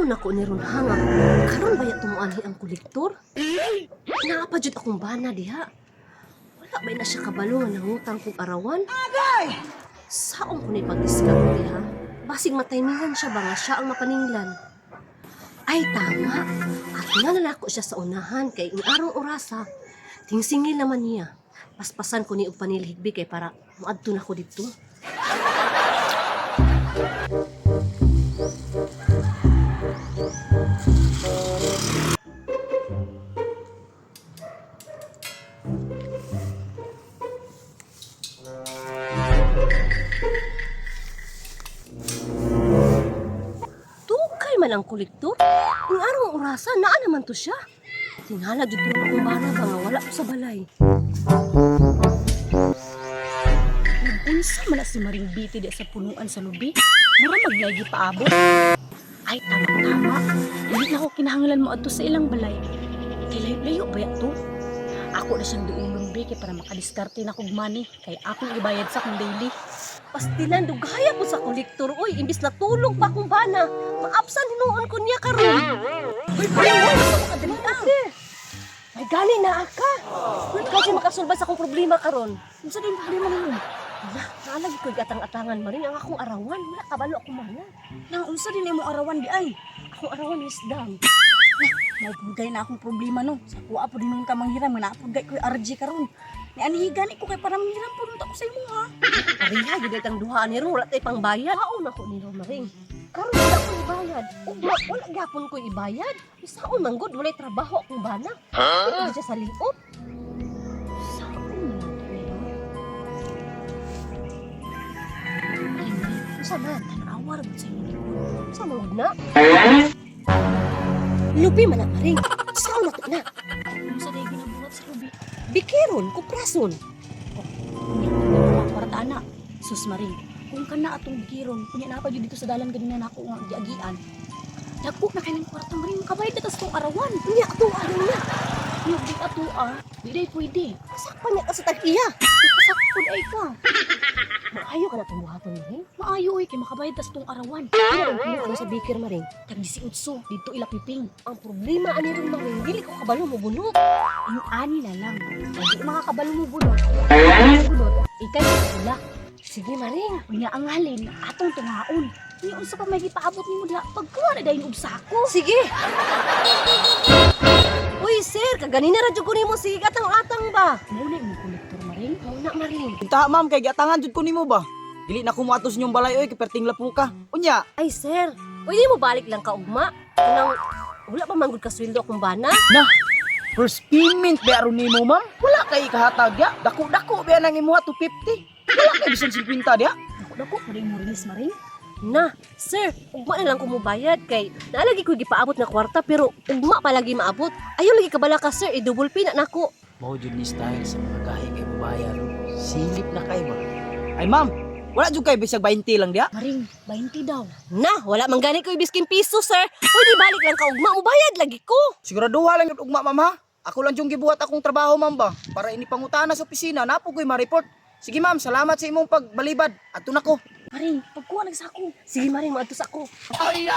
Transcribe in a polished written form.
Saon ako ni ron hanga. Karon baya tumuanhi ang kolektor? Naapa jud akong bana diha. Wala ba na siya kabalo nga nangutang kong arawan? Saon ko ni pag-discount diha? Basig mataymihan siya ba nga siya ang mapaninglan? Ay tama. At nga nalako siya sa unahan kay ang arong orasa. Tingsingil naman niya. Paspasan ko ni og panilhigbi kay para muadto na ko dito. Tukay man ang kolektor. Ang arong orasa, naa naman to siya. Tingala dito na akong bana ba nga wala ko sa balay. Nag-unsa man na si Maring Biti di sa punuan sa lubi. Mura magyagi paabot. Ay, tama-tama. Hindi na ako kinahanglan mo adto sa ilang balay. Layo-layo ba to? Ako na siyang duulong biki para makadiskarte na kog money kay akong ibayad sa akong daily. Pastilan, dugaya po sa kolektor. Uy, imbis na tulong pa akong bana. Maapsan hinuon ko niya karon. Uy, wala sa mga dali Ay, gani na ka. Kasi makasulbad sa akong problema karon. Unsa din problema ninyo? Wala, naalagi ko atang-atangan maring ang akong arawan. Wala kabalo akong mana. Nang unsa din imong arawan di ay? Akong arawan is dam. Maupugay na akong problema no. Sa kuha po din nung kamanghiram nga naapugay ko RG karon. Ni anihigan ko kay para manghiram po nung ako sa imo ha. Pariha, gid itang duha ni Ro. Wala tayo pang bayad. Haon ako ni Ro maring. Karon wala ko ibayad. Ugma, wala gyapon ko ibayad. Isaon man gud walay trabaho akong bana. Ito siya sa liot. Sa man, tanawar mo sa inyo. Sa mga na. Lupi man ang maring. Saan na to na? Unsa day ginabuhat sa lubi? Bikiron, kuprason. Kwarta ana. Sus Maring, kung kana atong giron, kunya na pa jud dito sa dalan ganina nako nga giagian. Dagko na kay ning kwarta Maring, makabayad na tas tong arawan. Niya ato ano na. Yung di ato di day pwede. Sakpan niya ka sa tag-iya. Pasakpon ay ka. Maayo ka na tumuhaton maring. Maayo oy kay makabayad tas tong arawan. Ano ang kumuha sa bikir maring? Tag 18 dito ila piping. Ang problema ani ron maring, dili ko kabalo mo bunot. Yung ani na lang. Hindi makakabalo mo bulot. Bulot, ikay wala. Sige maring. Unya ang halin atong tungaon. Unya unsa pa may gipaabot nimo diha pagkuha na dayon og sako. Sige. Uy sir, kaganina ra jud ko nimo sige atang-atang ba? Muna imong kolektor Maring. Mauna maring. Ta ma'am kay giatangan jud ko nimo ba? Dili na ko moatos inyong balay oy kay perting lapo ka. Unya, Ay sir, pwede mo balik lang ka ugma. Kanang wala pa manggod ka sweldo akong bana. na first payment ba aron nimo ma'am? Wala kay kahatag ya. Dako-dako ba nang imuha 250? Wala kay bisan 50 dia. Dako Maring mo rilis Maring. Na, sir, ugma na lang ko mo bayad kay naalagi ko gipaabot na kwarta pero ugma pa lagi maabot. Ayaw lagi kabala ka sir, i-double pay na nako. Mao jud ni style sa mga gahi kay babayan. Silip na kay ba? Ay ma'am, wala jud kay bisag 20 lang dia. Maring, 20 daw. Na, wala man gani ko ibiskin piso sir. Pwede balik lang ka ugma, ubayad lagi ko. Siguraduha lang yung ugma ma'am ha. Ako lang yung gibuhat akong trabaho ma'am ba para ini pangutana sa opisina napo ko'y ma-report. Sige ma'am, salamat sa imong pagbalibad. Adto na ko. Maring, pagkuha nagsako. Sige maring, maadtos ako. Ay!